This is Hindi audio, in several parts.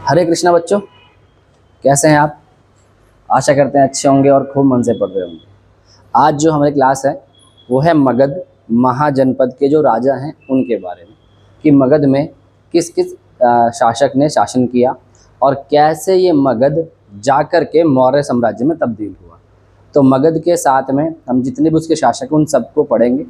हरे कृष्णा बच्चों, कैसे हैं आप? आशा करते हैं अच्छे होंगे और खूब मन से पढ़ रहे होंगे। आज जो हमारी क्लास है वो है मगध महाजनपद के जो राजा हैं उनके बारे में, कि मगध में किस किस शासक ने शासन किया और कैसे ये मगध जाकर के मौर्य साम्राज्य में तब्दील हुआ। तो मगध के साथ में हम जितने भी उसके शासक हैं उन सबको पढ़ेंगे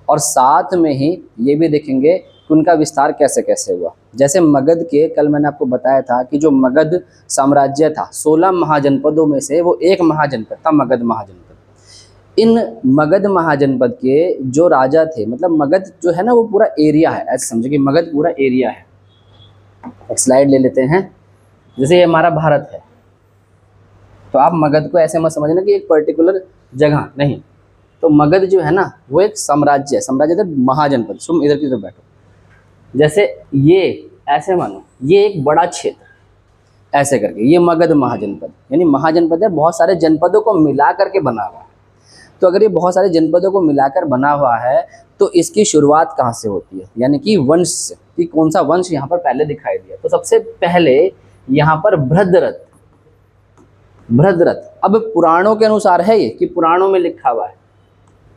और साथ में ही ये भी देखेंगे कि उनका विस्तार कैसे कैसे हुआ। जैसे मगध के, कल मैंने आपको बताया था कि जो मगध साम्राज्य था 16 महाजनपदों में से वो एक महाजनपद था मगध महाजनपद। इन मगध महाजनपद के जो राजा थे, मतलब मगध जो है ना वो पूरा एरिया है, ऐसे समझे कि मगध पूरा एरिया है। एक स्लाइड ले लेते हैं। जैसे ये हमारा भारत है, तो आप मगध को ऐसे मत समझना कि एक पर्टिकुलर जगह नहीं। तो मगध जो है ना वो एक साम्राज्य है, साम्राज्य तो महाजनपद। तुम इधर की तरफ बैठो। जैसे ये ऐसे मानो ये एक बड़ा क्षेत्र, ऐसे करके ये मगध महाजनपद, यानी महाजनपद है, बहुत सारे जनपदों को मिला करके बना हुआ है। तो अगर ये बहुत सारे जनपदों को मिलाकर बना हुआ है तो इसकी शुरुआत कहाँ से होती है, यानी कि वंश से, कि कौन सा वंश यहाँ पर पहले दिखाई दिया। तो सबसे पहले यहाँ पर भद्रथ। अब पुराणों के अनुसार है ये, कि पुराणों में लिखा हुआ है,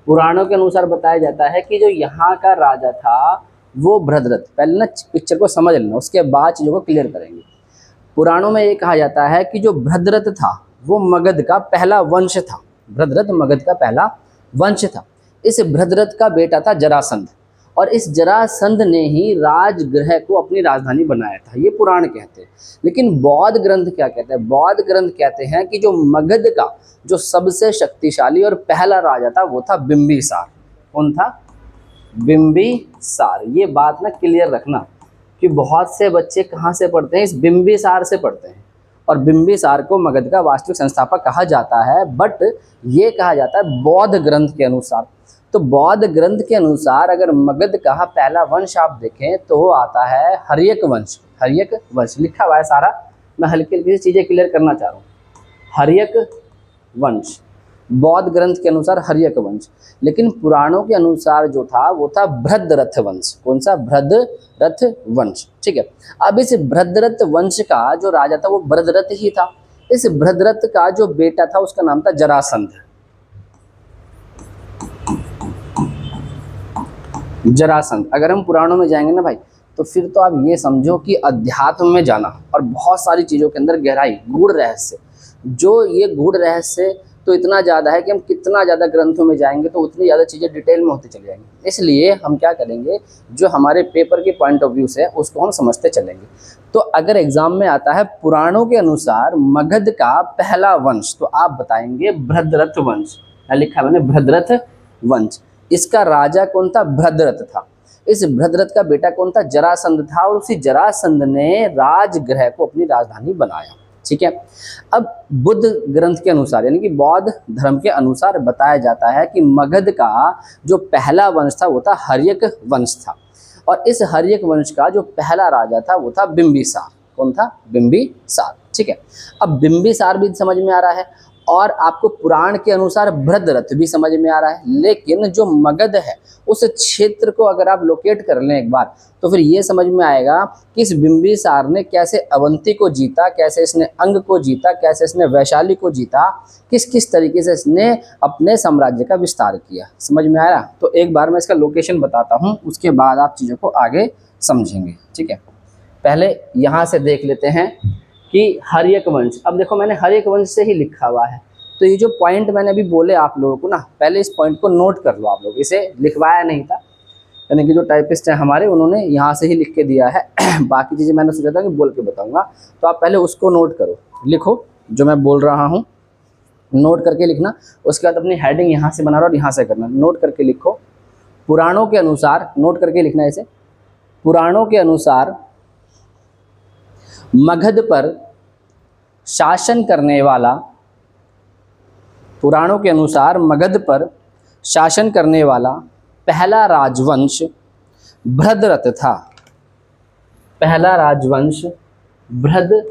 पुराणों के अनुसार बताया जाता है कि जो यहाँ का राजा था वो भद्रथ। पहले ना पिक्चर को समझ लेना, उसके बाद चीज़ों को क्लियर करेंगे। पुराणों में ये कहा जाता है कि जो भद्रथ था वो मगध का पहला वंश था। भद्रथ मगध का पहला वंश था। इस भद्रथ का बेटा था जरासंध, और इस जरासंध ने ही राजगृह को अपनी राजधानी बनाया था, ये पुराण कहते हैं। लेकिन बौद्ध ग्रंथ क्या कहते हैं? बौद्ध ग्रंथ कहते हैं कि जो मगध का जो सबसे शक्तिशाली और पहला राजा था वो था बिंबिसार। कौन था? बिंबिसार। ये बात ना क्लियर रखना कि बहुत से बच्चे कहाँ से पढ़ते हैं? इस बिंबिसार से पढ़ते हैं, और बिंबिसार को मगध का वास्तविक संस्थापक कहा जाता है, बट ये कहा जाता है बौद्ध ग्रंथ के अनुसार। तो बौद्ध ग्रंथ के अनुसार अगर मगध का पहला वंश आप देखें तो वो आता है हर्यक वंश। हर्यक वंश लिखा हुआ है सारा, मैं हल्की हल्की चीज़ें क्लियर करना चाह रहा हूँ। हर्यक वंश बौद्ध ग्रंथ के अनुसार हर्यक वंश, लेकिन पुराणों के अनुसार जो था वो था भद्रथ वंश। कौन सा? भद्रथ वंश। ठीक है। अब इस भद्रथ वंश का जो राजा था वो भद्रथ ही था। इस भद्रथ का जो बेटा था उसका नाम था जरासंध। जरासंध। अगर हम पुराणों में जाएंगे ना भाई, तो फिर तो आप ये समझो कि अध्यात्म में जाना और बहुत सारी चीज़ों के अंदर गहराई, गूढ़ रहस्य, जो ये गूढ़ रहस्य तो इतना ज़्यादा है कि हम कितना ज़्यादा ग्रंथों में जाएंगे तो उतनी ज़्यादा चीज़ें डिटेल में होती चली जाएंगी। इसलिए हम क्या करेंगे, जो हमारे पेपर के पॉइंट ऑफ व्यू से उसको हम समझते चलेंगे। तो अगर एग्जाम में आता है पुराणों के अनुसार मगध का पहला वंश, तो आप बताएंगे भद्रथ वंश। लिखा है मैंने भद्रथ वंश। इसका राजा कौन था? भद्रथ था। इस भद्रथ का बेटा कौन था? जरासंध था, और उसी जरासंध ने राजगृह को अपनी राजधानी बनाया। ठीक है। अब बुद्ध ग्रंथ के अनुसार, यानी कि बौद्ध धर्म के अनुसार बताया जाता है कि मगध का जो पहला वंश था वो था हर्यक वंश था, और इस हर्यक वंश का जो पहला राजा था वो था बिंबिसार। कौन था? बिंबिसार। ठीक है। अब बिंबिसार भी समझ में आ रहा है, और आपको पुराण के अनुसार भद्रथ भी समझ में आ रहा है। लेकिन जो मगध है उस क्षेत्र को अगर आप लोकेट कर लें एक बार, तो फिर ये समझ में आएगा कि इस बिंबिसार ने कैसे अवंती को जीता, कैसे इसने अंग को जीता, कैसे इसने वैशाली को जीता, किस किस तरीके से इसने अपने साम्राज्य का विस्तार किया। समझ में आया? तो एक बार मैं इसका लोकेशन बताता हूँ, उसके बाद आप चीज़ों को आगे समझेंगे। ठीक है। पहले यहाँ से देख लेते हैं कि हर्यक वंश। अब देखो मैंने हर्यक वंश से ही लिखा हुआ है, तो ये जो पॉइंट मैंने अभी बोले आप लोगों को ना, पहले इस पॉइंट को नोट कर लो आप लोग। इसे लिखवाया नहीं था, यानी कि जो टाइपिस्ट है हमारे उन्होंने यहाँ से ही लिख के दिया है। बाकी चीज़ें मैंने सोचा था कि बोल के बताऊँगा, तो आप पहले उसको नोट करो, लिखो जो मैं बोल रहा हूँ, नोट करके लिखना। उसके बाद अपनी हेडिंग यहाँ से बना रहा और यहाँ से करना, नोट करके लिखो। पुराणों के अनुसार, नोट करके लिखना है इसे, पुराणों के अनुसार मगध पर शासन करने वाला, पुराणों के अनुसार मगध पर शासन करने वाला पहला राजवंश भद्रथ था। पहला राजवंश भद्रथ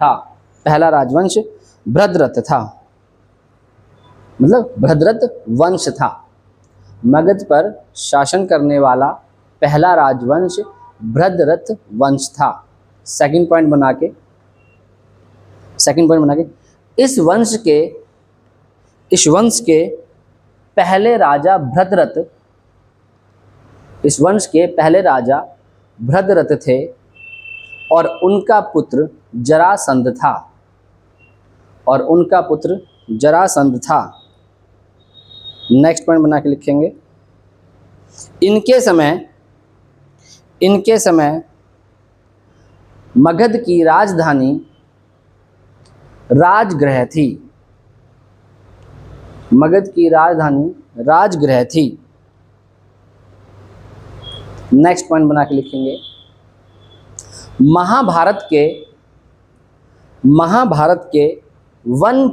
था। पहला राजवंश भद्रथ था, मतलब भद्रथ वंश था। मगध पर शासन करने वाला पहला राजवंश भद्ररथ वंश था। सेकंड पॉइंट बना के इस वंश के पहले राजा भद्ररथ थे और उनका पुत्र जरासंध था। नेक्स्ट पॉइंट बना के लिखेंगे, इनके समय मगध की राजधानी राजगृह थी। नेक्स्ट पॉइंट बना के लिखेंगे, महाभारत के वन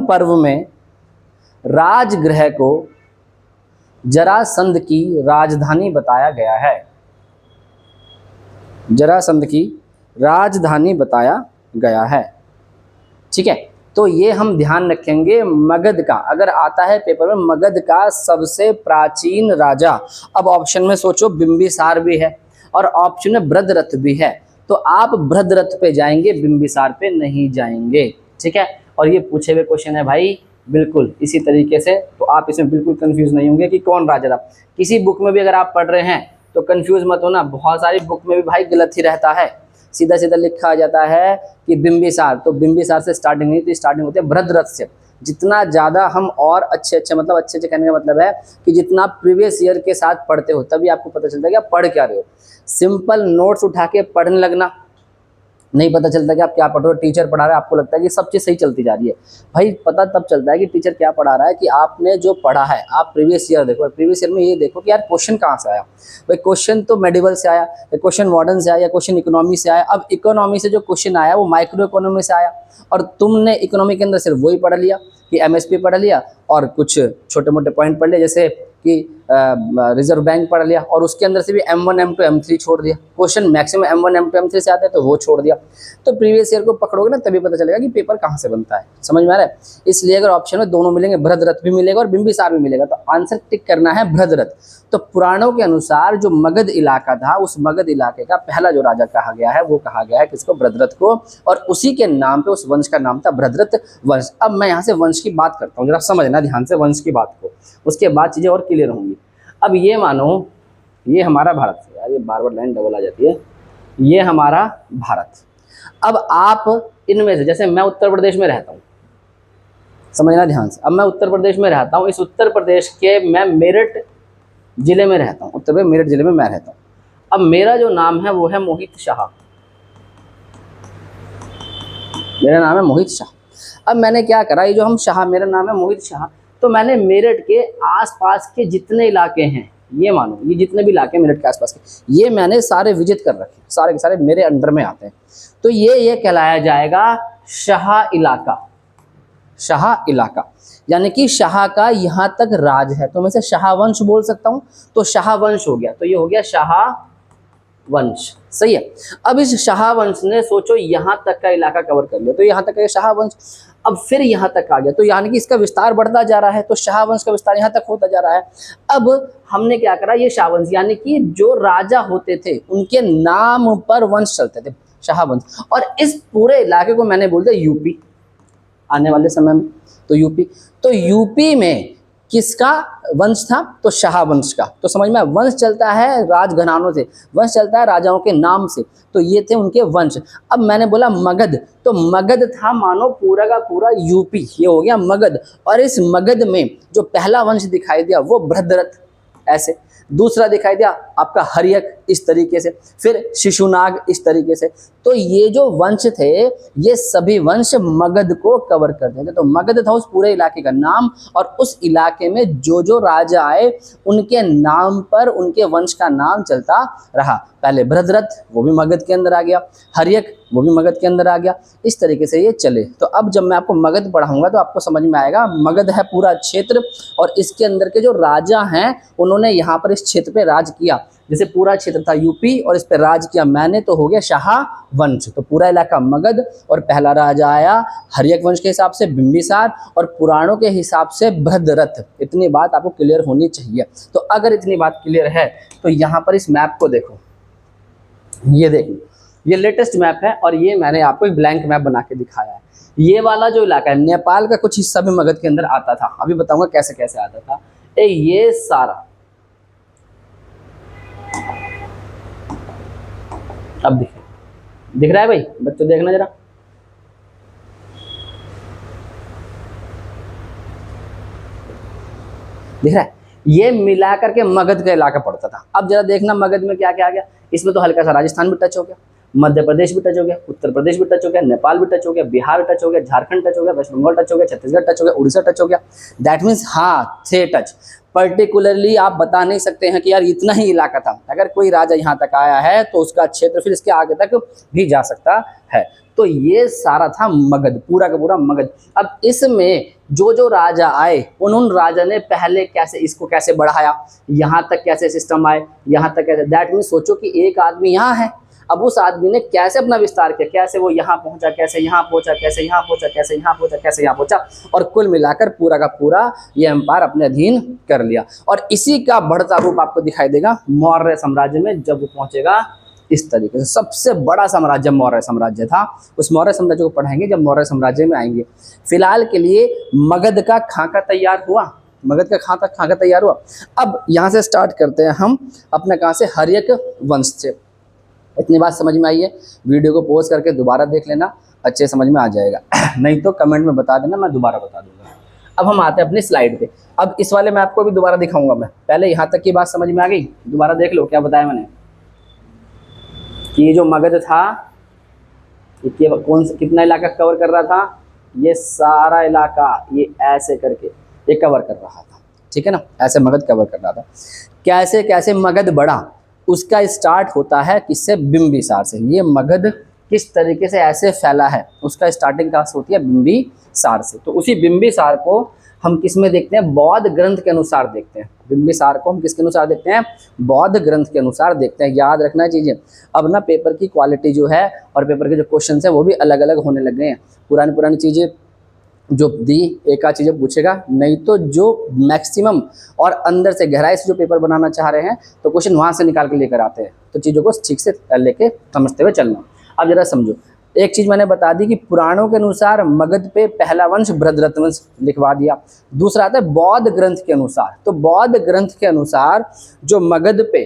पर्व में राजगृह को जरासंध की राजधानी बताया गया है। ठीक है, तो ये हम ध्यान रखेंगे मगध का। अगर आता है पेपर में मगध का सबसे प्राचीन राजा, अब ऑप्शन में सोचो बिंबिसार भी है और ऑप्शन में भद्ररथ भी है, तो आप भद्ररथ पे जाएंगे, बिंबिसार पे नहीं जाएंगे। ठीक है, और ये पूछे हुए क्वेश्चन है भाई, बिल्कुल इसी तरीके से, तो आप इसमें बिल्कुल कंफ्यूज नहीं होंगे कि कौन राजा था। किसी बुक में भी अगर आप पढ़ रहे हैं तो कंफ्यूज मत होना, बहुत सारी बुक में भी भाई गलत ही रहता है, सीधा सीधा लिखा आ जाता है कि बिंबिसार, तो बिंबिसार से स्टार्टिंग नहीं, तो स्टार्टिंग होती है भद्ररथ से। जितना ज़्यादा हम और अच्छे कहने का मतलब है कि जितना प्रीवियस ईयर के साथ पढ़ते हो तभी आपको पता चलता है कि आप पढ़ क्या रहे हो। सिंपल नोट्स उठा के पढ़ने लगना, नहीं पता चलता कि आप क्या पढ़ रहे हो। टीचर पढ़ा रहा है, आपको लगता है कि सब चीज़ सही चलती जा रही है, भाई पता तब चलता है कि टीचर क्या पढ़ा रहा है कि आपने जो पढ़ा है। आप प्रीवियस ईयर देखो, प्रीवियस ईयर में ये देखो कि यार क्वेश्चन कहाँ से आया। भाई क्वेश्चन तो मेडिवल से आया, या क्वेश्चन मॉडर्न से आया, या क्वेश्चन इकोनॉमी से आया। अब इकोनॉमी से जो क्वेश्चन आया वो माइक्रो इकोनॉमी से आया, और तुमने इकोनॉमी के अंदर सिर्फ वही पढ़ लिया कि एमएसपी पढ़ लिया और कुछ छोटे मोटे पॉइंट पढ़ लिए, जैसे कि रिजर्व बैंक पढ़ लिया, और उसके अंदर से भी M1 M2 M3 छोड़ दिया। Question maximum M1 M2 M3 से आते हैं तो वो छोड़ दिया। तो प्रीवियस ईयर को पकड़ोगे ना तभी पता चलेगा कि पेपर कहाँ से बनता है। समझ में आ रहा है? इसलिए अगर ऑप्शन में दोनों मिलेंगे, भद्ररथ भी मिलेगा और बिंबिसार भी मिलेगा, तो आंसर टिक करना है भद्ररथ। तो पुराणों के अनुसार जो मगध इलाका था, उस मगध इलाके का पहला जो राजा कहा गया है वो कहा गया है किसको? भद्ररथ को, और उसी के नाम पे उस वंश का नाम था भद्ररथ वंश। अब मैं यहाँ से वंश की बात करता हूँ, जरा समझना ध्यान से वंश की बात को, उसके बाद चीज़ें और क्लियर होंगी। अब ये मानो ये हमारा भारत है, यार ये बार बार लाइन डबल आ जाती है, ये हमारा भारत। अब आप इनमें से, जैसे मैं उत्तर प्रदेश में रहता हूँ, समझना ध्यान से, अब मैं उत्तर प्रदेश में रहता हूँ, इस उत्तर प्रदेश के मैं मेरठ जिले में रहता हूँ, उत्तर प्रदेश मेरठ जिले में मैं रहता हूँ। अब मेरा जो नाम है वो है मोहित शाह, मेरा नाम है मोहित शाह। अब मैंने क्या करा, ये जो हम शाह, मेरा नाम है मोहित शाह, तो मैंने मेरठ के आसपास के जितने इलाके हैं, ये मानो ये जितने भी इलाके मेरठ के आसपास के, ये मैंने सारे विजिट कर रखे, सारे के सारे मेरे अंडर में आते हैं। तो ये कहलाया जाएगा शाह इलाका। शाह इलाका यानी कि शाह का यहाँ तक राज है, तो मैं से शाह वंश बोल सकता हूँ, तो शाह वंश हो गया, तो ये हो गया शाह वंश। सही है। अब इस शाह वंश ने सोचो यहाँ तक का इलाका कवर कर लिया, तो यहाँ तक का शाह वंश, अब फिर यहाँ तक आ गया, तो यानी कि इसका विस्तार बढ़ता जा रहा है, तो शाह वंश का विस्तार यहाँ तक होता जा रहा है। अब हमने क्या करा, ये शाह वंश यानी कि जो राजा होते थे उनके नाम पर वंश चलते थे, शाह वंश। और इस पूरे इलाके को मैंने बोल दिया यूपी आने वाले समय में, तो यूपी में किसका वंश था? तो शाह वंश का। तो समझ में, वंश चलता है राजघरानों से, वंश चलता है राजाओं के नाम से, तो ये थे उनके वंश। अब मैंने बोला मगध, तो मगध था मानो पूरा का पूरा यूपी, ये हो गया मगध। और इस मगध में जो पहला वंश दिखाई दिया वो भद्ररथ, ऐसे। दूसरा दिखाई दिया आपका हर्यक, इस तरीके से, फिर शिशुनाग, इस तरीके से। तो ये जो वंश थे ये सभी वंश मगध को कवर करते थे। तो मगध था उस पूरे इलाके का नाम, और उस इलाके में जो जो राजा आए उनके नाम पर उनके वंश का नाम चलता रहा। पहले भद्ररथ, वो भी मगध के अंदर आ गया, हर्यक वो भी मगध के अंदर आ गया। इस तरीके से ये चले। तो अब जब मैं आपको मगध पढ़ाऊंगा तो आपको समझ में आएगा, मगध है पूरा क्षेत्र और इसके अंदर के जो राजा हैं उन्होंने यहाँ पर इस क्षेत्र पे राज किया। जैसे पूरा क्षेत्र था यूपी और इस पे राज किया मैंने, तो हो गया शाह वंश। तो पूरा इलाका मगध और पहला राजा आया हर्यक वंश के हिसाब से बिंबिसार और पुराणों के हिसाब से भद्रथ। इतनी बात आपको क्लियर होनी चाहिए। तो अगर इतनी बात क्लियर है तो यहाँ पर इस मैप को देखो, ये देखो, ये लेटेस्ट मैप है और ये मैंने आपको एक ब्लैंक मैप बना के दिखाया है। ये वाला जो इलाका है नेपाल का कुछ हिस्सा भी मगध के अंदर आता था, अभी बताऊंगा कैसे कैसे आता था। ये सारा अब दिख रहा है भाई, बच्चों देखना जरा, दिख रहा है, ये मिलाकर के मगध का इलाका पड़ता था। अब जरा देखना मगध में क्या क्या आ गया। इसमें तो हल्का सा राजस्थान भी टच हो गया, मध्य प्रदेश भी टच हो गया, उत्तर प्रदेश भी टच हो गया, नेपाल भी टच हो गया, बिहार टच हो गया, झारखंड टच हो गया, वेस्ट बंगाल टच हो गया, छत्तीसगढ़ टच हो गया, उड़ीसा टच हो गया। दैट मीन्स हाँ थे टच। पर्टिकुलरली आप बता नहीं सकते हैं कि यार इतना ही इलाका था। अगर कोई राजा यहाँ तक आया है तो उसका क्षेत्र फिर इसके आगे तक भी जा सकता है। तो ये सारा था मगध, पूरा का पूरा मगध। अब इसमें जो जो राजा आए उन राजा ने पहले कैसे इसको कैसे बढ़ाया, यहाँ तक कैसे सिस्टम आए, यहाँ तक कैसे। दैट मीन्स सोचो कि एक आदमी यहाँ है, अब उस आदमी ने कैसे अपना विस्तार किया, कैसे वो यहाँ पहुंचा, कैसे यहाँ पहुंचा, कैसे यहाँ पहुंचा, कैसे यहाँ पहुंचा, कैसे यहाँ पहुंचा, और कुल मिलाकर पूरा का पूरा ये एम्पायर अपने अधीन कर लिया। और इसी का बढ़ता रूप आपको दिखाई देगा मौर्य साम्राज्य में, जब वो पहुंचेगा इस तरीके से। सबसे बड़ा साम्राज्य मौर्य साम्राज्य था। उस मौर्य साम्राज्य को पढ़ाएंगे जब मौर्य साम्राज्य में आएंगे। फिलहाल के लिए मगध का खाका तैयार हुआ, मगध का खाका तैयार हुआ। अब यहाँ से स्टार्ट करते हैं हम अपने कहाँ से, हर्यक वंश से। इतनी बात समझ में आई है? वीडियो को पॉज करके दोबारा देख लेना, अच्छे समझ में आ जाएगा। नहीं तो कमेंट में बता देना, मैं दोबारा बता दूंगा। अब हम आते हैं अपनी स्लाइड पे। अब इस वाले मैं आपको भी दोबारा दिखाऊंगा। मैं पहले यहाँ तक की बात समझ में आ गई, दोबारा देख लो क्या बताया मैंने कि ये जो मगध था ये कौन सा कितना इलाका कवर कर रहा था, ये सारा इलाका ये ऐसे करके ये कवर कर रहा था, ठीक है ना, ऐसे मगध कवर कर रहा था। कैसे कैसे मगध बढ़ा, उसका स्टार्ट होता है किससे, बिंबिसार से। ये मगध किस तरीके से ऐसे फैला है उसका स्टार्टिंग कहाँ से होती है, बिंबिसार से। तो उसी बिंबिसार को हम किस में देखते हैं, बौद्ध ग्रंथ के अनुसार देखते हैं। बिंबिसार को हम किसके अनुसार देखते हैं, बौद्ध ग्रंथ के अनुसार देखते हैं। याद रखना चीज़ें। अब ना पेपर की क्वालिटी जो है और पेपर के जो क्वेश्चन है वो भी अलग अलग होने लग गए हैं। पुरानी चीज़ें जो दी एक आध चीज़ें पूछेगा, नहीं तो जो मैक्सिमम और अंदर से गहराई से जो पेपर बनाना चाह रहे हैं तो क्वेश्चन वहाँ से निकाल के लेकर आते हैं। तो चीज़ों को ठीक से लेके समझते हुए चलना। अब जरा समझो, एक चीज़ मैंने बता दी कि पुराणों के अनुसार मगध पे पहला वंश भद्रथ वंश लिखवा दिया। दूसरा आता है बौद्ध ग्रंथ के अनुसार। तो बौद्ध ग्रंथ के अनुसार जो मगध पे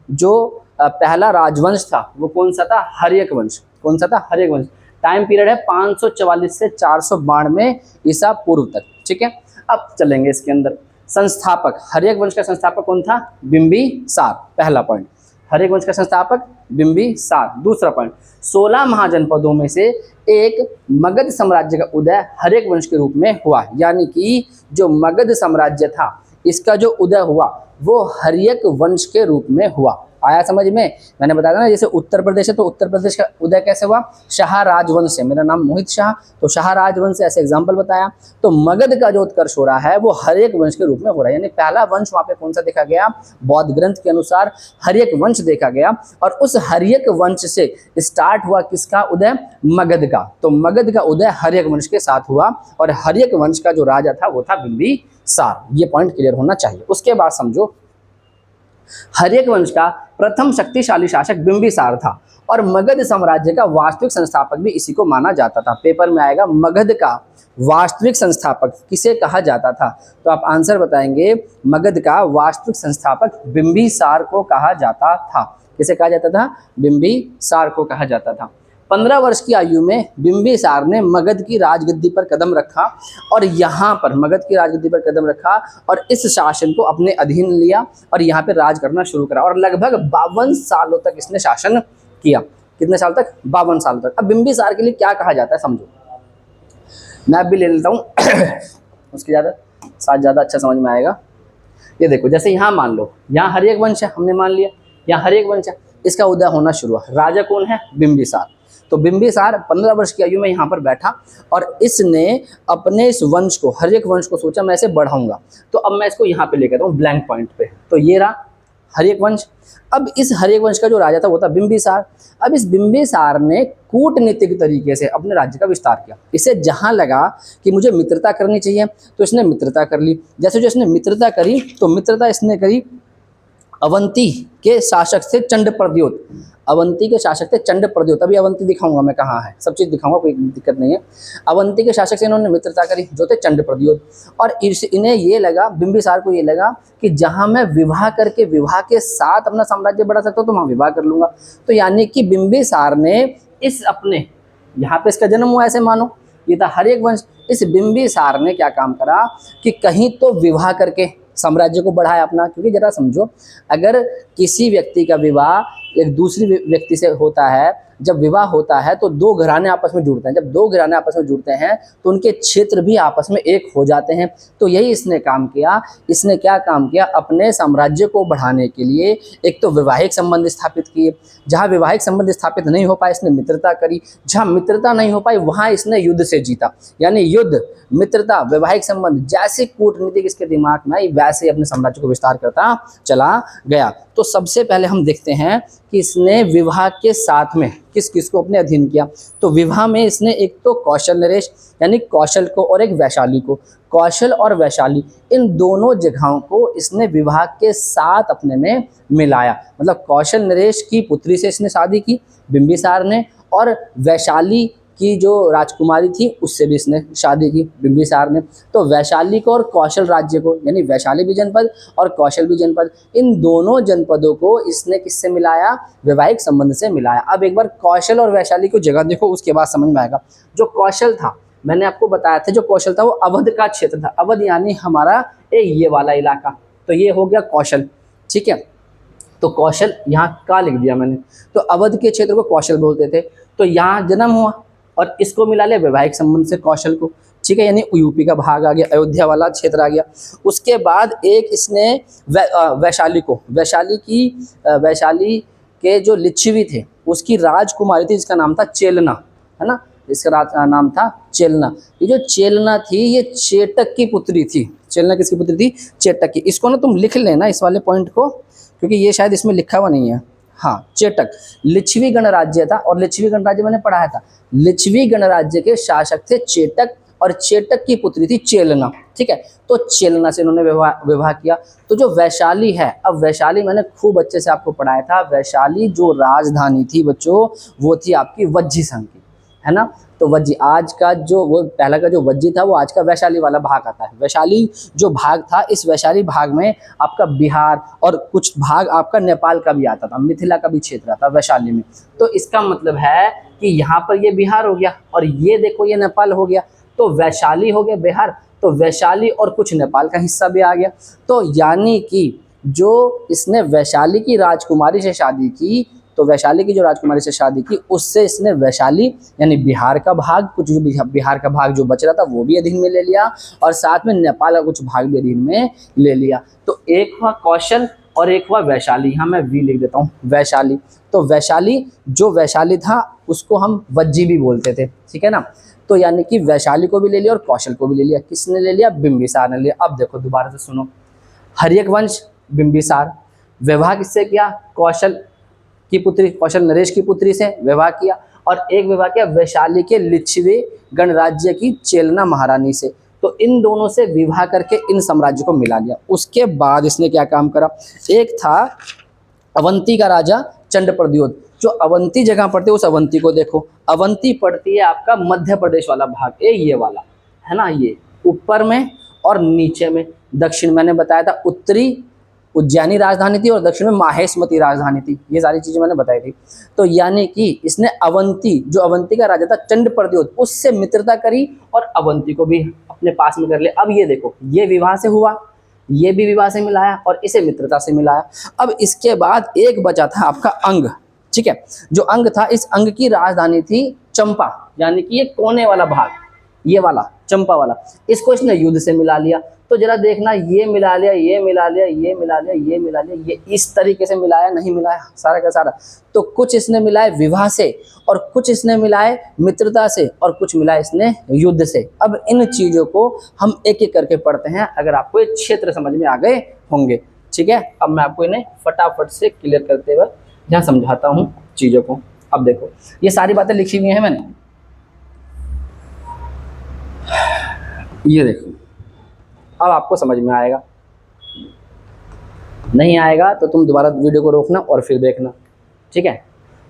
जो पहला राजवंश था वो कौन सा था, हर्यक वंश। कौन सा था, हर्यक वंश। टाइम पीरियड है 544 से 492 ईसा पूर्व तक, ठीक है। अब चलेंगे इसके अंदर। संस्थापक, हर्यक वंश का संस्थापक कौन था, बिंबिसार, पहला पॉइंट। हर्यक वंश का संस्थापक बिंबिसार। दूसरा पॉइंट, 16 महाजनपदों में से एक मगध साम्राज्य का उदय हर्यक वंश के रूप में हुआ। यानी कि जो मगध साम्राज्य था इसका जो उदय हुआ वो हर्यक वंश के रूप में हुआ। आया समझ में? मैंने बताया ना, जैसे उत्तर प्रदेश है तो उत्तर प्रदेश का उदय कैसे हुआ, शाह राजवंश से। मेरा नाम मोहित शाह, तो शाह राजवंश से ऐसे एग्जाम्पल बताया। तो मगध का जो उत्कर्ष हो रहा है वो हर्यक वंश के रूप में हो रहा है। यानी पहला वंश वहाँ पे कौन सा देखा गया, बौद्ध ग्रंथ के अनुसार हर्यक वंश देखा गया। और उस हर्यक वंश से स्टार्ट हुआ किसका उदय, मगध का। तो मगध का उदय हर्यक वंश के साथ हुआ और हर्यक वंश का जो राजा था वो था बिंबिसार। ये पॉइंट क्लियर होना चाहिए। उसके बाद समझो, हर्यक वंश का प्रथम शक्तिशाली शासक बिंबिसार था और मगध साम्राज्य का वास्तविक संस्थापक भी इसी को माना जाता था। पेपर में आएगा मगध का वास्तविक संस्थापक किसे कहा जाता था, तो आप आंसर बताएंगे मगध का वास्तविक संस्थापक बिंबिसार को कहा जाता था। किसे कहा जाता था, बिंबिसार को कहा जाता था। 15 वर्ष की आयु में बिंबिसार ने मगध की राजगद्दी पर कदम रखा और यहाँ पर मगध की राजगद्दी पर कदम रखा और इस शासन को अपने अधीन लिया और यहाँ पे राज करना शुरू करा। और लगभग 52 सालों तक इसने शासन किया। कितने साल तक, 52 साल तक। अब बिंबिसार के लिए क्या कहा जाता है समझो, मैं भी ले लेता हूँ उसके ज़्यादा अच्छा समझ में आएगा। ये देखो, जैसे यहाँ मान लो, यहाँ हर्यक वंश है, हमने मान लिया यहाँ हर्यक वंश है, इसका उदय होना शुरू हुआ। राजा कौन है, बिंबिसार। तो बिंबिसार 15 वर्ष की आयु में यहाँ पर बैठा और इसने अपने इस वंश को, हर एक वंश को सोचा मैं इसे बढ़ाऊंगा। तो अब मैं इसको यहाँ पे लेकर आता हूँ ब्लैंक पॉइंट पे। तो ये रहा हर्यक वंश। अब इस हर्यक वंश का जो राजा था वो था बिंबिसार। अब इस बिंबिसार ने कूटनीतिक तरीके से अपने राज्य का विस्तार किया। इसे जहां लगा कि मुझे मित्रता करनी चाहिए तो इसने मित्रता कर ली। जैसे जो इसने मित्रता करी तो मित्रता इसने करी अवंती के शासक से चंडप्रद्योत। अवंती के शासक थे चंडप्रद्योत। अभी अवंती दिखाऊंगा मैं कहाँ है, सब चीज़ दिखाऊंगा, कोई दिक्कत नहीं है। अवंती के शासक से इन्होंने मित्रता करी जो थे चंडप्रद्योत। और इन्हें ये लगा, बिंबिसार को ये लगा कि जहाँ मैं विवाह करके विवाह के साथ अपना साम्राज्य बढ़ा सकता हूँ तो वहाँ विवाह कर लूँगा। तो यानी कि बिंबिसार ने इस अपने, यहाँ पे इसका जन्म हुआ ऐसे मानो, ये था हर्यक वंश। इस बिंबिसार ने क्या काम करा कि कहीं तो विवाह करके साम्राज्य को बढ़ाया अपना। क्योंकि जरा समझो, अगर किसी व्यक्ति का विवाह एक दूसरी व्यक्ति से होता है, जब विवाह होता है तो दो घराने आपस में जुड़ते हैं। जब दो घराने आपस में जुड़ते हैं तो उनके क्षेत्र भी आपस में एक हो जाते हैं। तो यही इसने काम किया। इसने क्या काम किया, अपने साम्राज्य को बढ़ाने के लिए एक तो वैवाहिक संबंध स्थापित किए। जहाँ वैवाहिक संबंध स्थापित नहीं हो पाए इसने मित्रता करी। जहाँ मित्रता नहीं हो पाई वहाँ इसने युद्ध से जीता। यानी युद्ध, मित्रता, वैवाहिक संबंध, जैसे कूटनीतिक इसके दिमाग में आई वैसे अपने साम्राज्य को विस्तार करता चला गया। तो सबसे पहले हम देखते हैं कि इसने विवाह के साथ में किस किस को अपने अधीन किया। तो विवाह में इसने एक तो कौशल नरेश यानी कौशल को और एक वैशाली को, कौशल और वैशाली इन दोनों जगहों को इसने विवाह के साथ अपने में मिलाया। मतलब कौशल नरेश की पुत्री से इसने शादी की बिंबिसार ने, और वैशाली की जो राजकुमारी थी उससे भी इसने शादी की बिंबिसार ने। तो वैशाली को और कौशल राज्य को, यानी वैशाली भी जनपद और कौशल भी जनपद, इन दोनों जनपदों को इसने किससे मिलाया, वैवाहिक संबंध से मिलाया। अब एक बार कौशल और वैशाली को जगह देखो, उसके बाद समझ में आएगा। जो कौशल था, मैंने आपको बताया था, जो कौशल था वो अवध का क्षेत्र था। अवध यानी हमारा ये वाला इलाका, तो ये हो गया कौशल, ठीक है। तो कौशल यहाँ का लिख दिया मैंने। तो अवध के क्षेत्र को कौशल बोलते थे। तो यहाँ जन्म हुआ और इसको मिला लिया वैवाहिक संबंध से कौशल को, ठीक है। यानी यूपी का भाग आ गया, अयोध्या वाला क्षेत्र आ गया। उसके बाद एक इसने वैशाली को, वैशाली के जो लिच्छवी थे उसकी राजकुमारी थी जिसका नाम था चेलना, है ना, इसका नाम था चेलना। ये जो चेलना थी ये चेटक की पुत्री थी। चेलना किसकी पुत्री थी, चेटक की। इसको ना तुम लिख लेना इस वाले पॉइंट को, क्योंकि ये शायद इसमें लिखा हुआ नहीं है। हाँ, चेटक लिच्छवी गणराज्य था, और लिच्छवी गणराज्य मैंने पढ़ाया था। लिच्छवी गणराज्य के शासक थे चेटक, और चेटक की पुत्री थी चेलना, ठीक है। तो चेलना से इन्होंने विवाह किया। तो जो वैशाली है, अब वैशाली मैंने खूब अच्छे से आपको पढ़ाया था। वैशाली जो राजधानी थी बच्चों, वो थी आपकी वज्जी संघ की, है ना। तो वज्जी, आज का जो वो पहला का जो वज्जी था वो आज का वैशाली वाला भाग आता है। वैशाली जो भाग था, इस वैशाली भाग में आपका बिहार और कुछ भाग आपका नेपाल का भी आता था, मिथिला का भी क्षेत्र आता वैशाली में। तो इसका मतलब है कि यहाँ पर ये बिहार हो गया और ये देखो ये नेपाल हो गया। तो वैशाली हो गया बिहार, तो वैशाली और कुछ नेपाल का हिस्सा भी आ गया। तो यानी कि जो इसने वैशाली की राजकुमारी से शादी की, तो वैशाली की जो राजकुमारी से शादी की उससे इसने वैशाली यानी बिहार का भाग, कुछ जो बिहार का भाग जो बच रहा था वो भी अधीन में ले लिया, और साथ में नेपाल का कुछ भाग भी अधीन में ले लिया। तो एक हुआ कौशल और एक हुआ वैशाली। यहाँ मैं वी लिख देता हूँ, वैशाली। तो वैशाली, जो वैशाली था उसको हम वज्जी भी बोलते थे, ठीक है ना। तो यानी कि वैशाली को भी ले लिया और कौशल को भी ले लिया। किसने ले लिया, बिंबिसार ने लिया। अब देखो दोबारा से सुनो, हर्यक वंश बिंबिसार, विवाह किससे किया, कौशल की पुत्री, कौशल नरेश की पुत्री से विवाह किया, और एक विवाह किया वैशाली के लिच्छवी गणराज्य की चेलना महारानी से। तो इन दोनों से विवाह करके इन साम्राज्य को मिला लिया। उसके बाद इसने क्या काम करा, एक था अवंती का राजा चंडप्रद्योत। जो अवंती जगह पड़ती है उस अवंती को देखो, अवंती पड़ती है आपका मध्य प्रदेश वाला भाग, ये वाला है ना, ये ऊपर में और नीचे में। दक्षिण मैंने बताया था उत्तरी उज्जैनी राजधानी थी और दक्षिण में माहेशमती राजधानी थी, ये सारी चीजें मैंने बताई थी। तो यानी कि इसने अवंती, जो अवंती का राजा था चंडप्रद्योत, उससे मित्रता करी और अवंती को भी अपने पास में कर ले। अब ये देखो, ये विवाह से हुआ, ये भी विवाह से मिलाया और इसे मित्रता से मिलाया। अब इसके बाद एक बचा था आपका अंग, ठीक है। जो अंग था, इस अंग की राजधानी थी चंपा, यानी कि ये कोने वाला भाग, ये वाला चंपा वाला, इसको इसने युद्ध से मिला लिया। तो जरा देखना, ये मिला लिया, ये मिला लिया, ये मिला लिया, ये मिला लिया, ये इस तरीके से मिलाया नहीं मिलाया सारा का सारा। तो कुछ इसने मिलाए विवाह से, और कुछ इसने मिलाए मित्रता से, और कुछ मिलाए इसने युद्ध से। अब इन चीज़ों को हम एक एक करके पढ़ते हैं, अगर आपको ये क्षेत्र समझ में आ गए होंगे। ठीक है, अब मैं आपको इन्हें फटाफट से क्लियर करते हुए यहाँ समझाता हूँ चीज़ों को। अब देखो, ये सारी बातें लिखी हुई हैं मैंने, ये देखो, अब आपको समझ में आएगा। नहीं आएगा तो तुम दोबारा वीडियो को रोकना और फिर देखना। ठीक है,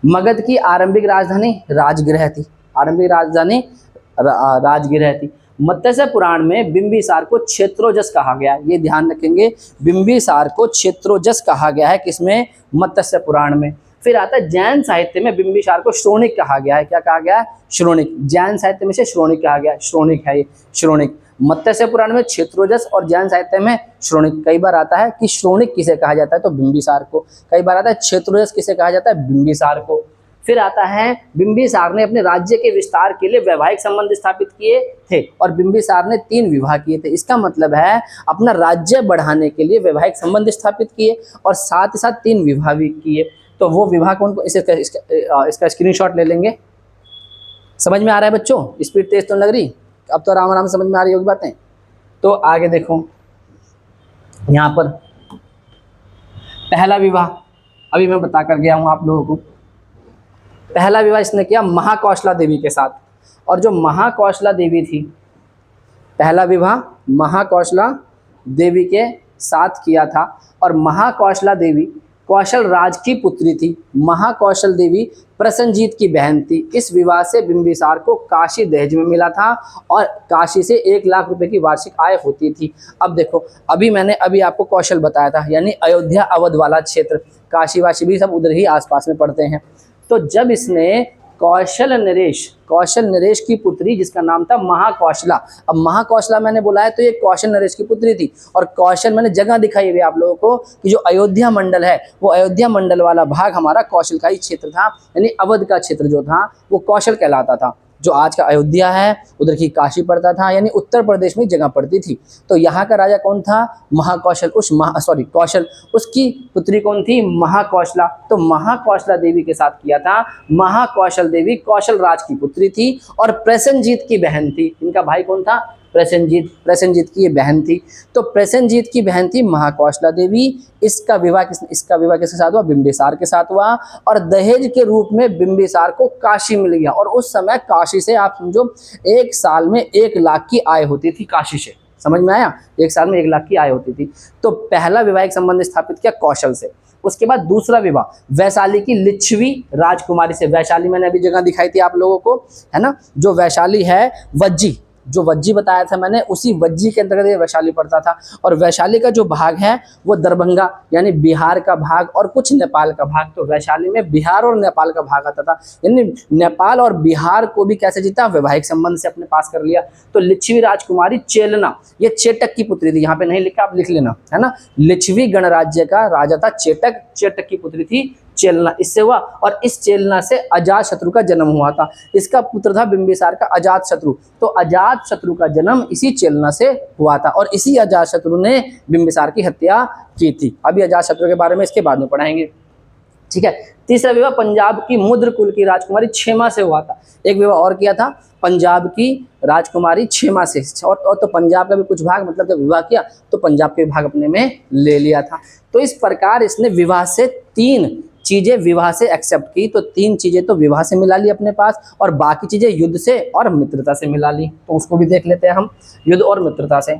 मगध की आरंभिक राजधानी राजगृह थी। आरंभिक राजधानी राजगृह थी। मत्स्य पुराण में बिंबिसार को क्षेत्रोजस कहा गया, ये ध्यान रखेंगे, बिंबिसार को क्षेत्रोजस कहा गया है किसमें? मत्स्य पुराण में। फिर आता है जैन साहित्य में बिंबिसार को श्रोणिक कहा गया है। क्या कहा गया है? श्रोणिक। जैन साहित्य में से श्रोणिक कहा गया है, श्रोणिक है ये, श्रोणिक। मत्स्य पुराण में क्षेत्रोजस और जैन साहित्य में श्रोणिक। कई बार आता है कि श्रोणिक किसे कहा जाता है? तो बिंबिसार को। कई बार आता है क्षेत्रोजस किसे कहा जाता है? बिंबिसार को। फिर आता है बिंबिसार ने अपने राज्य के विस्तार के लिए वैवाहिक संबंध स्थापित किए थे, और बिंबिसार ने 3 विवाह किए थे। इसका मतलब है अपना राज्य बढ़ाने के लिए वैवाहिक संबंध स्थापित किए और साथ ही साथ 3 विवाह भी किए। तो वो विवाह कौन को? इसका स्क्रीनशॉट ले लेंगे। समझ में आ रहा है बच्चों? स्पीड तेज तो लग रही? अब तो आराम आराम समझ में आ रही होगी बातें। तो आगे देखो, यहाँ पर पहला विवाह अभी मैं बता कर गया हूँ आप लोगों को। पहला विवाह इसने किया महाकौशला देवी के साथ, और जो महाकौशला देवी थी, पहला विवाह महाकौशला देवी के साथ किया था। और महाकौशला देवी कौशल राज की पुत्री थी। महाकौशल देवी प्रसन्नजीत की बहन थी। इस विवाह से बिंबिसार को काशी दहेज में मिला था, और काशी से 1 लाख रुपए की वार्षिक आय होती थी। अब देखो, मैंने आपको कौशल बताया था, यानी अयोध्या अवध वाला क्षेत्र, काशी वाशी भी सब उधर ही आसपास में पड़ते हैं। तो जब इसने कौशल नरेश की पुत्री, जिसका नाम था महाकौशला, अब महाकौशला मैंने बोला है तो ये कौशल नरेश की पुत्री थी। और कौशल मैंने जगह दिखाई हुई आप लोगों को कि जो अयोध्या मंडल है, वो अयोध्या मंडल वाला भाग हमारा कौशल का ही क्षेत्र था, यानी अवध का क्षेत्र जो था वो कौशल कहलाता था। जो आज का अयोध्या है उधर की काशी पड़ता था, यानी उत्तर प्रदेश में जगह पड़ती थी। तो यहाँ का राजा कौन था? महाकौशल। कौशल, उसकी पुत्री कौन थी? महाकौशला। तो महाकौशला देवी के साथ किया था। महाकौशल देवी कौशल राज की पुत्री थी और प्रसेनजीत की बहन थी। इनका भाई कौन था? प्रसेनजीत की ये बहन थी। तो प्रसेनजीत की बहन थी महाकौशला देवी। इसका विवाह किसके साथ हुआ? बिंबिसार के साथ हुआ। और दहेज के रूप में बिंबिसार को काशी मिल गया। और उस समय काशी से आप समझो 1 साल में 1 लाख की आय होती थी काशी से। समझ में आया? 1 साल में 1 लाख की आय होती थी। तो पहला वैवाहिक संबंध स्थापित किया कौशल से। उसके बाद दूसरा विवाह वैशाली की लिच्छवी राजकुमारी से। वैशाली मैंने अभी जगह दिखाई थी आप लोगों को, है ना? जो वैशाली है, वज्जी, जो वज्जी बताया था मैंने, उसी वज्जी के अंतर्गत ये वैशाली पड़ता था। और वैशाली का जो भाग है वो दरभंगा यानी बिहार का भाग और कुछ नेपाल का भाग। तो वैशाली में बिहार और नेपाल का भाग आता था, यानी नेपाल और बिहार को भी कैसे जीता? वैवाहिक संबंध से अपने पास कर लिया। तो लिच्छवी राजकुमारी चेलना, ये चेटक की पुत्री थी। यहाँ पे नहीं लिखा, आप लिख लेना, है ना? लिच्छवी गणराज्य का राजा था चेटक, चेटक की पुत्री थी चेलना। इससे हुआ, और इस चेलना से अजात शत्रु का जन्म हुआ था। इसका पुत्र था बिंबिसार का अजात शत्रु। तो अजात शत्रु का जन्म इसी चेलना से हुआ था, और इसी अजात शत्रु ने बिंबिसार की हत्या की थी। अभी अजात शत्रु के बारे में इसके बाद में पढ़ाएंगे। ठीक है। तीसरा विवाह पंजाब की मुद्र कुल की राजकुमारी क्षेमा से हुआ था। एक विवाह और किया था पंजाब की राजकुमारी क्षेमा से, और तो पंजाब का भी कुछ भाग, मतलब जब विवाह किया तो पंजाब के भाग अपने में ले लिया था। तो इस प्रकार इसने विवाह से 3 चीजें विवाह से एक्सेप्ट की। तो 3 चीजें तो विवाह से मिला ली अपने पास, और बाकी चीजें युद्ध से और मित्रता से मिला ली। तो उसको भी देख लेते हैं हम, युद्ध और मित्रता से।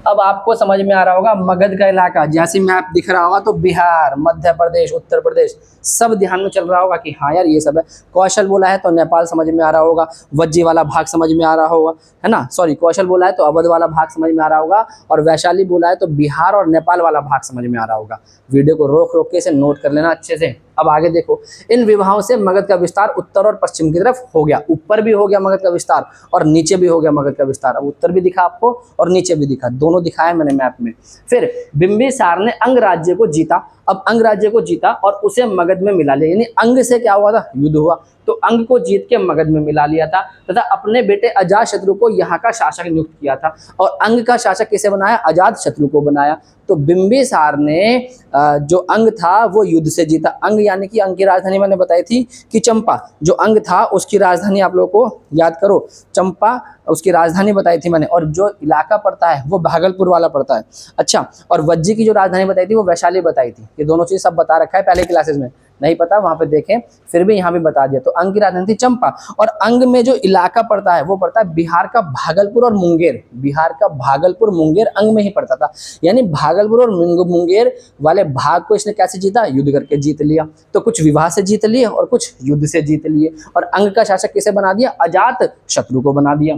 अब आपको समझ में आ रहा होगा मगध का इलाका, जैसे मैप दिख रहा होगा तो बिहार, मध्य प्रदेश, उत्तर प्रदेश सब ध्यान में चल रहा होगा कि हाँ यार ये सब है। कौशल बोला है तो नेपाल समझ में आ रहा होगा, वज्जी वाला भाग समझ में आ रहा होगा, है ना? कौशल बोला है तो अवध वाला भाग समझ में आ रहा होगा, और वैशाली बोला है तो बिहार और नेपाल वाला भाग समझ में आ रहा होगा। वीडियो को रोक रोक के इसे नोट कर लेना अच्छे से। अब आगे देखो, इन विवाहों से मगध का विस्तार उत्तर और पश्चिम की तरफ हो गया। ऊपर भी हो गया मगध का विस्तार और नीचे भी हो गया मगध का विस्तार। अब उत्तर भी दिखा आपको और नीचे भी दिखा, दोनों दिखाया मैंने मैप में। फिर बिंबिसार ने अंग राज्य को जीता। अब अंग राज्य को जीता और उसे मगध में मिला लिया, यानी अंग से क्या हुआ था? युद्ध हुआ। तो अंग को जीत के मगध में मिला लिया था तथा अपने बेटे अजातशत्रु को यहाँ का शासक नियुक्त किया था। और अंग का शासक किसे बनाया? अजातशत्रु को बनाया। तो बिंबिसार ने जो अंग था वो युद्ध से जीता। अंग यानी कि अंग की राजधानी मैंने बताई थी कि चंपा, जो अंग था उसकी राजधानी आप लोगों को याद करो, चंपा उसकी राजधानी बताई थी मैंने, और जो इलाका पड़ता है वो भागलपुर वाला पड़ता है। अच्छा, और वज्जी की जो राजधानी बताई थी वो वैशाली बताई थी। ये दोनों चीज सब बता रखा है पहले क्लासेस में, नहीं पता वहां पे देखें, फिर भी यहाँ भी बता दिया। तो अंग की राजधानी थी चंपा, और अंग में जो इलाका पड़ता है वो पड़ता है बिहार का भागलपुर और मुंगेर। बिहार का भागलपुर मुंगेर अंग में ही पड़ता था, यानी भागलपुर और मुंगेर वाले भाग को इसने कैसे जीता? युद्ध करके जीत लिया। तो कुछ विवाह से जीत लिए और कुछ युद्ध से जीत लिए। और अंग का शासक किसे बना दिया? अजातशत्रु को बना दिया।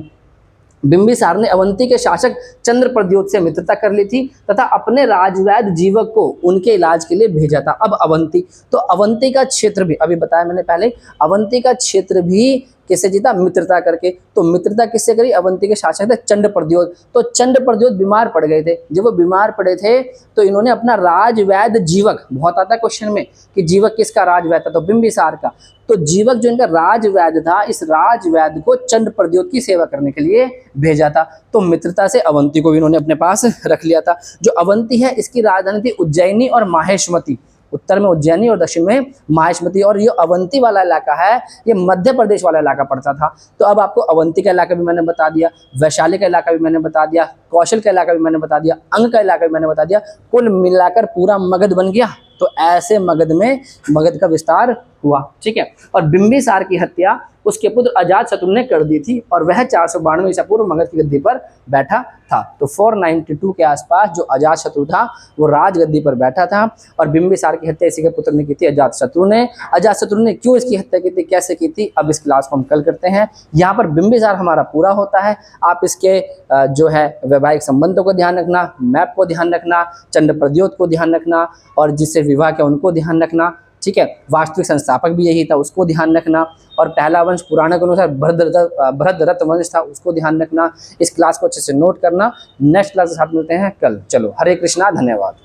बिंबिसार ने अवंती के शासक चंद्रप्रद्योत से मित्रता कर ली थी तथा अपने राजवैद्य जीवक को उनके इलाज के लिए भेजा था। अब अवंती, तो अवंती का क्षेत्र भी अभी बताया मैंने पहले, अवंती का क्षेत्र भी किससे जीता? मित्रता करके। तो मित्रता किससे करी? अवंती के शासक थे चंद्रप्रद्योत। तो चंद्रप्रद्योत बीमार पड़ गए थे। जब वो बीमार पड़े थे तो इन्होंने अपना राजवैद्य जीवक, बहुत आता है क्वेश्चन में कि जीवक किसका राजवैद्य था? तो बिंबिसार का। तो जीवक जो इनका राजवैद्य था, इस राजवैद्य को चंद्रप्रद्योत की सेवा करने के लिए भेजा था। तो मित्रता से अवंती को भी इन्होंने अपने पास रख लिया था। जो अवंती है इसकी राजधानी थी उज्जैनी और माहेश्मती। उत्तर में उज्जैनी और दक्षिण में माहेश्मती। और ये अवंती वाला इलाका है, ये मध्य प्रदेश वाला इलाका पड़ता था। तो अब आपको अवंती का इलाका भी मैंने बता दिया, वैशाली का इलाका भी मैंने बता दिया, कौशल का इलाका भी मैंने बता दिया, अंग का इलाका भी मैंने बता दिया। कुल मिलाकर पूरा मगध बन गया। तो ऐसे मगध में मगध का विस्तार हुआ। ठीक है। और बिंबिसार की हत्या उसके पुत्र अजातशत्रु ने कर दी थी और वह 492 ईसा पूर्व मगध की गद्दी पर बैठा था। तो 492 के आसपास जो अजातशत्रु था वो राजगद्दी पर बैठा था और बिंबिसार की हत्या इसी के पुत्र ने की थी, अजातशत्रु ने। अजातशत्रु ने क्यों इसकी हत्या की थी, कैसे की थी, अब इस क्लास को हम कल करते हैं। यहाँ पर बिंबिसार हमारा पूरा होता है। आप इसके जो है वैवाहिक संबंधों को ध्यान रखना, मैप को ध्यान रखना, चंद्रप्रद्योत को ध्यान रखना और जिससे विवाह किया उनको ध्यान रखना। ठीक है। वास्तविक संस्थापक भी यही था, उसको ध्यान रखना। और पहला वंश पुराण के अनुसार भद्रदत्त वंश था, उसको ध्यान रखना। इस क्लास को अच्छे से नोट करना। नेक्स्ट क्लास के साथ मिलते हैं कल। चलो, हरे कृष्णा, धन्यवाद।